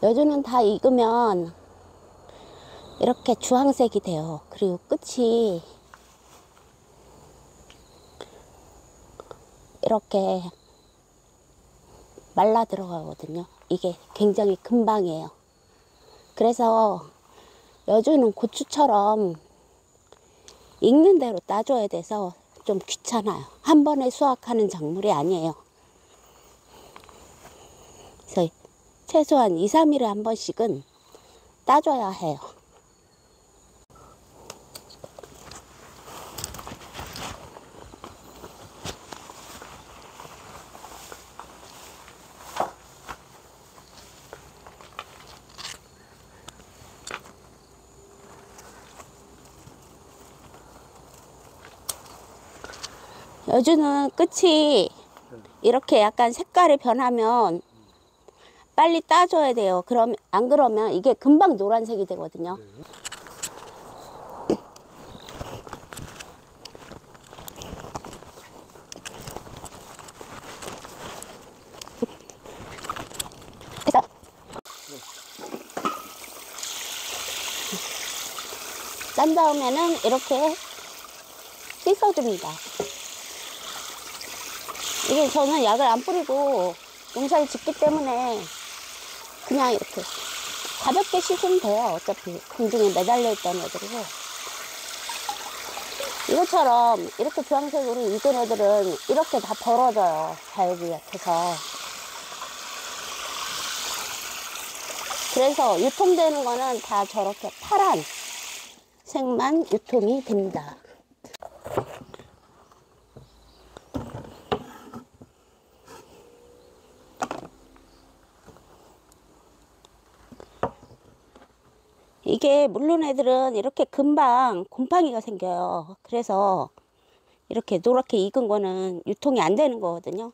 여주는 다 익으면 이렇게 주황색이 돼요. 그리고 끝이 이렇게 말라 들어가거든요. 이게 굉장히 금방이에요. 그래서 여주는 고추처럼 익는 대로 따줘야 돼서 좀 귀찮아요. 한 번에 수확하는 작물이 아니에요. 그래서 최소한 2, 3일에 한 번씩은 따줘야 해요. 여주는 끝이 이렇게 약간 색깔이 변하면 빨리 따줘야 돼요. 그럼 안 그러면 이게 금방 노란색이 되거든요. 됐어. 짠 다음에는 이렇게 씻어줍니다. 이게 저는 약을 안 뿌리고 농사를 짓기 때문에 그냥 이렇게 가볍게 씻으면 돼요. 어차피 공중에 매달려 있던 애들이고. 이것처럼 이렇게 주황색으로 익은 애들은 이렇게 다 벌어져요. 자육이 약해서. 그래서 유통되는 거는 다 저렇게 파란 색만 유통이 됩니다. 이게 물론 애들은 이렇게 금방 곰팡이가 생겨요. 그래서 이렇게 노랗게 익은 거는 유통이 안 되는 거거든요.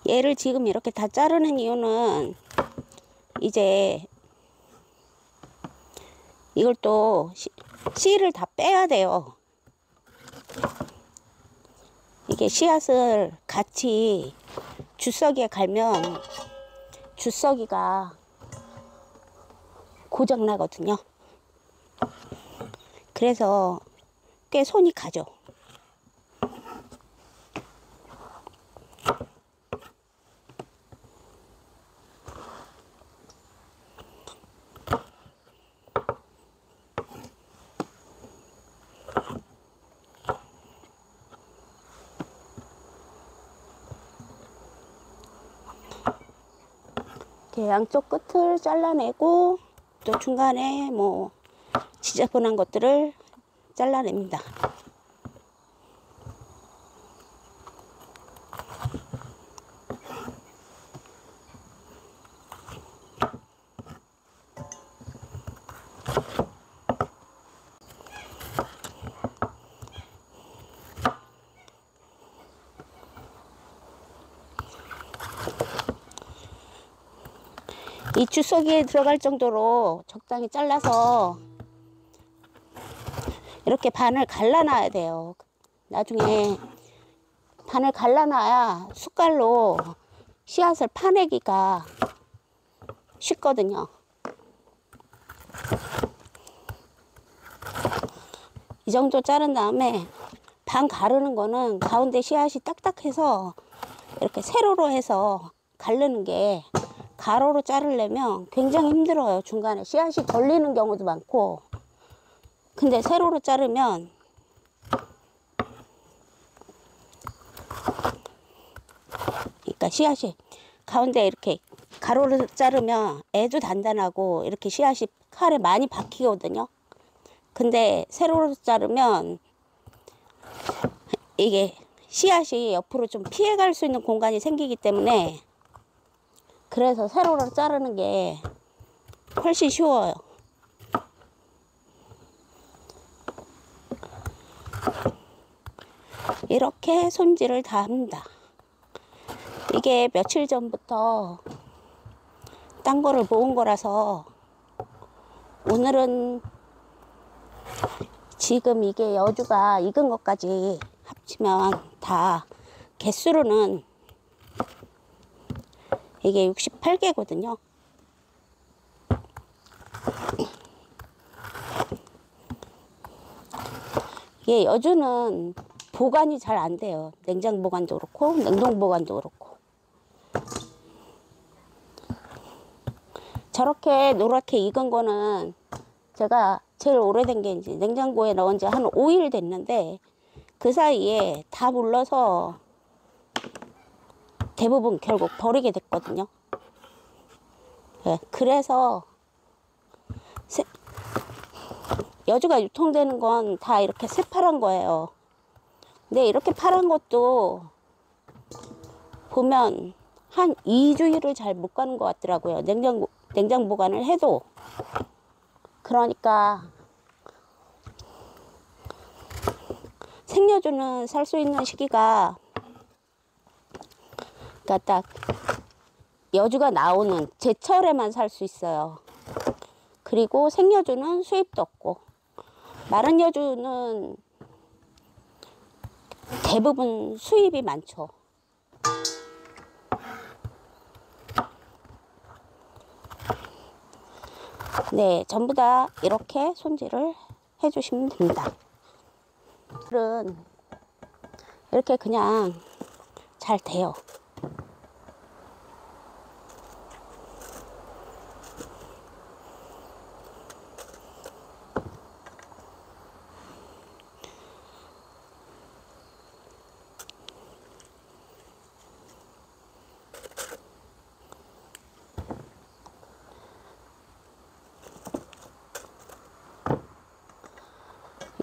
얘를 지금 이렇게 다 자르는 이유는 이제 이걸 또 씨를 다 빼야 돼요. 이게 씨앗을 같이 주석이에 갈면 주석이가 고장 나거든요. 그래서 꽤 손이 가죠. 이렇게 양쪽 끝을 잘라내고 또 중간에 뭐 지저분한 것들을 잘라냅니다. 이 주석이에 들어갈 정도로 적당히 잘라서 이렇게 반을 갈라놔야 돼요. 나중에 반을 갈라놔야 숟갈로 씨앗을 파내기가 쉽거든요. 이 정도 자른 다음에 반 가르는 거는 가운데 씨앗이 딱딱해서 이렇게 세로로 해서 가르는 게 가로로 자르려면 굉장히 힘들어요. 중간에 씨앗이 걸리는 경우도 많고. 근데 세로로 자르면 그러니까 씨앗이 가운데 이렇게 가로로 자르면 애도 단단하고 이렇게 씨앗이 칼에 많이 박히거든요. 근데 세로로 자르면 이게 씨앗이 옆으로 좀 피해갈 수 있는 공간이 생기기 때문에 그래서 세로로 자르는 게 훨씬 쉬워요. 이렇게 손질을 다 합니다. 이게 며칠 전부터 딴 거를 모은 거라서 오늘은 지금 이게 여주가 익은 것까지 합치면 다 개수로는 이게 68개거든요. 이게 여주는 보관이 잘 안 돼요. 냉장 보관도 그렇고 냉동 보관도 그렇고. 저렇게 노랗게 익은 거는 제가 제일 오래된 게 이제 냉장고에 넣은 지 한 5일 됐는데 그 사이에 다 물러서 대부분 결국 버리게 됐거든요. 네, 그래서 여주가 유통되는 건 다 이렇게 새파란 거예요. 근데 이렇게 파란 것도 보면 한 2주일을 잘 못 가는 것 같더라고요. 냉장 보관을 해도. 그러니까 생여주는 살 수 있는 시기가 그러니까 딱 여주가 나오는 제철에만 살 수 있어요. 그리고 생여주는 수입도 없고 마른 여주는 대부분 수입이 많죠. 네, 전부 다 이렇게 손질을 해주시면 됩니다. 이렇게 그냥 잘 돼요.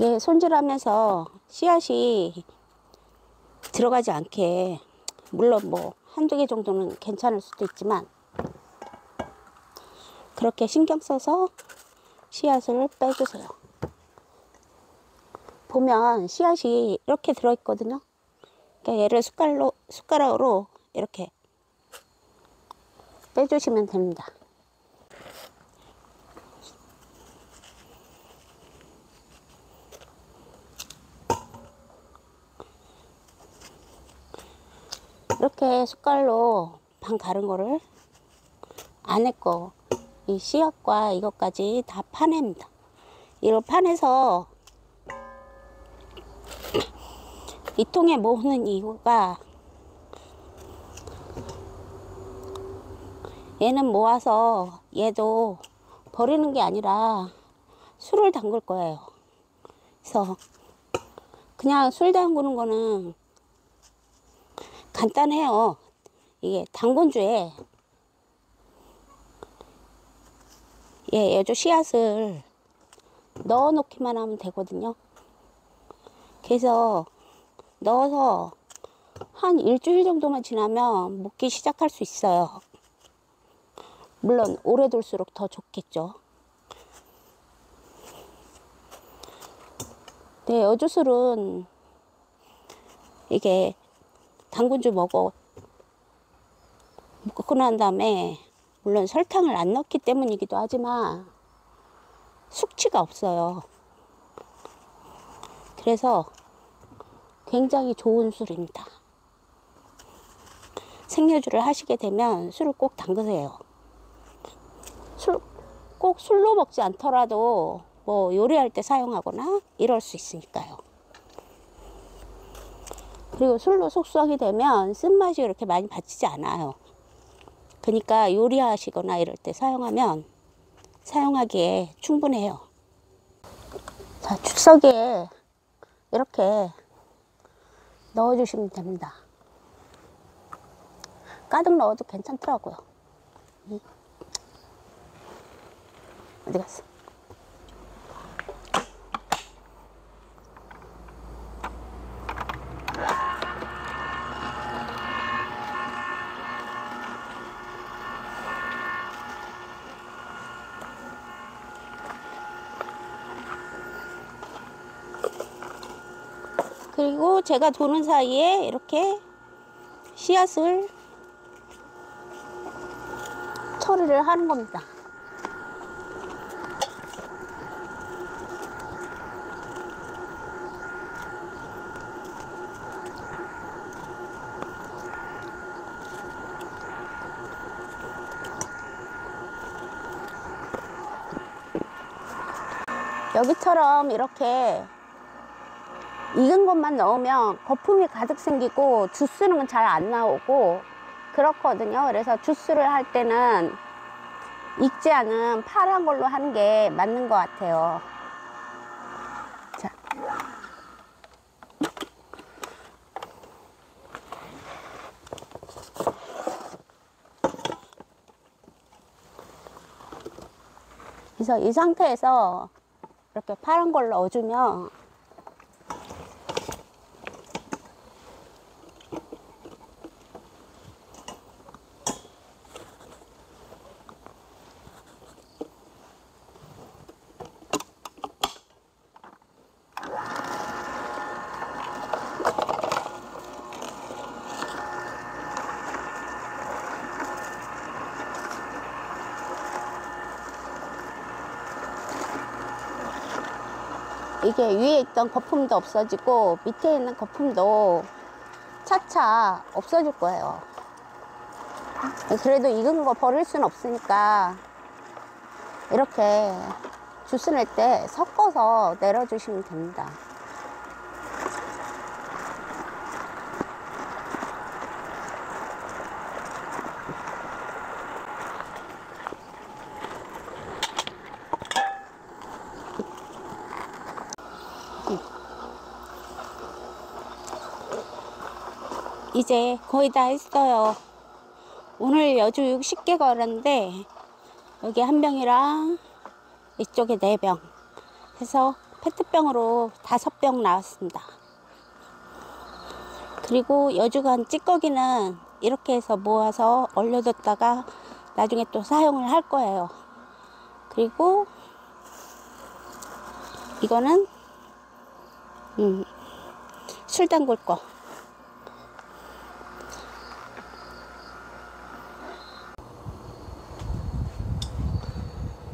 이게 손질하면서 씨앗이 들어가지 않게, 물론 뭐 한두 개 정도는 괜찮을 수도 있지만 그렇게 신경 써서 씨앗을 빼주세요. 보면 씨앗이 이렇게 들어있거든요. 그러니까 얘를 숟가락으로 이렇게 빼주시면 됩니다. 이렇게 숟갈로 반 가른 거를 안에 거, 이 씨앗과 이것까지 다 파냅니다. 이걸 파내서 이 통에 모으는 이유가 얘는 모아서 얘도 버리는 게 아니라 술을 담글 거예요. 그래서 그냥 술 담그는 거는 간단해요. 이게 당근주에 여주 씨앗을 넣어 놓기만 하면 되거든요. 그래서 넣어서 한 일주일 정도만 지나면 먹기 시작할 수 있어요. 물론 오래 둘수록 더 좋겠죠. 네, 여주술은 이게 당근주 먹고 난 다음에 물론 설탕을 안 넣기 때문이기도 하지만 숙취가 없어요. 그래서 굉장히 좋은 술입니다. 생여주를 하시게 되면 술을 꼭 담그세요. 꼭 술로 먹지 않더라도 뭐 요리할 때 사용하거나 이럴 수 있으니까요. 그리고 술로 숙성이 되면 쓴맛이 그렇게 많이 받치지 않아요. 그러니까 요리하시거나 이럴 때 사용하기에 충분해요. 자, 즉석에 이렇게 넣어주시면 됩니다. 가득 넣어도 괜찮더라고요. 어디 갔어? 그리고 제가 도는 사이에 이렇게 씨앗을 처리를 하는 겁니다. 여기처럼 이렇게 익은 것만 넣으면 거품이 가득 생기고 주스는 잘 안 나오고 그렇거든요. 그래서 주스를 할 때는 익지 않은 파란 걸로 하는 게 맞는 것 같아요. 자. 그래서 이 상태에서 이렇게 파란 걸 넣어주면 이게 위에 있던 거품도 없어지고 밑에 있는 거품도 차차 없어질 거예요. 그래도 익은 거 버릴 수는 없으니까 이렇게 주스 낼 때 섞어서 내려주시면 됩니다. 이제 거의 다 했어요. 오늘 여주 60개 걸었는데 여기 한 병이랑 이쪽에 4병 해서 페트병으로 5병 나왔습니다. 그리고 여주가 한 찌꺼기는 이렇게 해서 모아서 얼려뒀다가 나중에 또 사용을 할 거예요. 그리고 이거는 술 담글 거.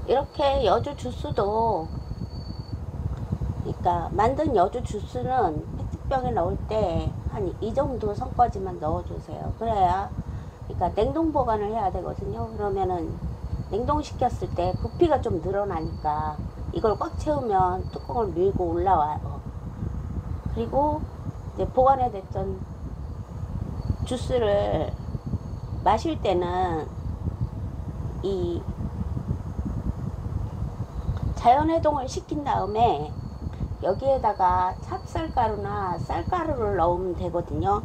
이렇게 여주 주스도, 그러니까 만든 여주 주스는 페트병에 넣을 때 한 이 정도 선까지만 넣어주세요. 그래야, 그러니까 냉동 보관을 해야 되거든요. 그러면은 냉동시켰을 때 부피가 좀 늘어나니까 이걸 꽉 채우면 뚜껑을 밀고 올라와요. 그리고 이제 보관해 뒀던 주스를 마실 때는 이 자연해동을 시킨 다음에 여기에다가 찹쌀가루나 쌀가루를 넣으면 되거든요.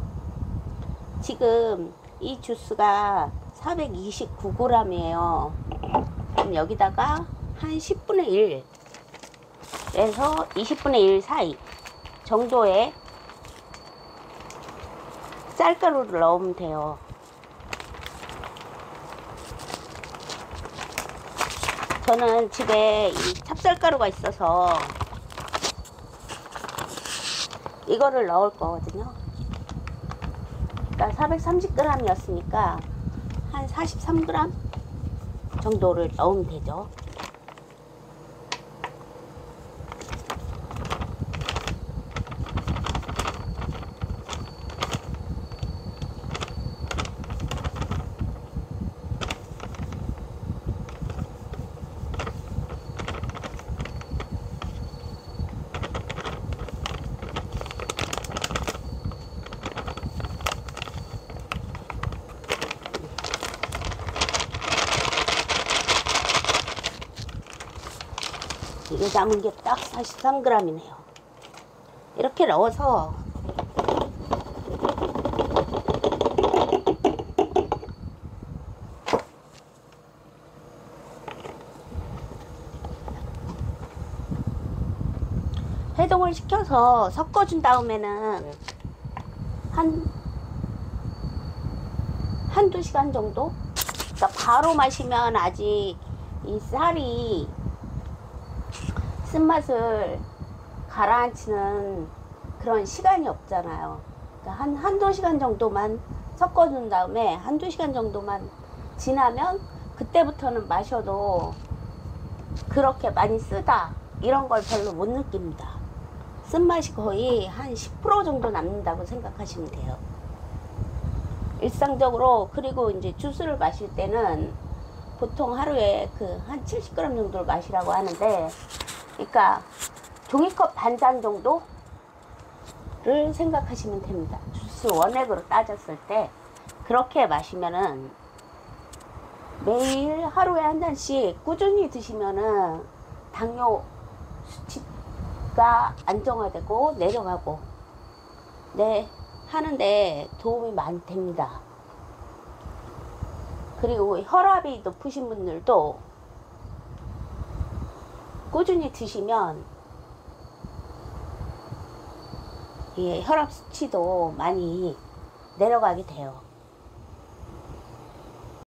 지금 이 주스가 429g이에요. 그럼 여기다가 한 10분의 1에서 20분의 1 사이 정도의 쌀가루를 넣으면 돼요. 저는 집에 이 찹쌀가루가 있어서 이거를 넣을 거거든요. 그러니까 430g 였으니까 한 43g 정도를 넣으면 되죠. 이게 남은 게 딱 43g이네요. 이렇게 넣어서 해동을 시켜서 섞어준 다음에는 한두 시간 정도? 그러니까 바로 마시면 아직 이 쌀이 쓴맛을 가라앉히는 그런 시간이 없잖아요. 그러니까 한두 시간 정도만 섞어준 다음에 한두 시간 정도만 지나면 그때부터는 마셔도 그렇게 많이 쓰다 이런 걸 별로 못 느낍니다. 쓴맛이 거의 한 10% 정도 남는다고 생각하시면 돼요. 일상적으로. 그리고 이제 주스를 마실 때는 보통 하루에 그 한 70g 정도를 마시라고 하는데, 그러니까 종이컵 반 잔 정도를 생각하시면 됩니다. 주스 원액으로 따졌을 때 그렇게 마시면은 매일 하루에 한 잔씩 꾸준히 드시면은 당뇨 수치가 안정화되고 내려가고 하는데 도움이 많이 됩니다. 그리고 혈압이 높으신 분들도 꾸준히 드시면 혈압 수치도 많이 내려가게 돼요.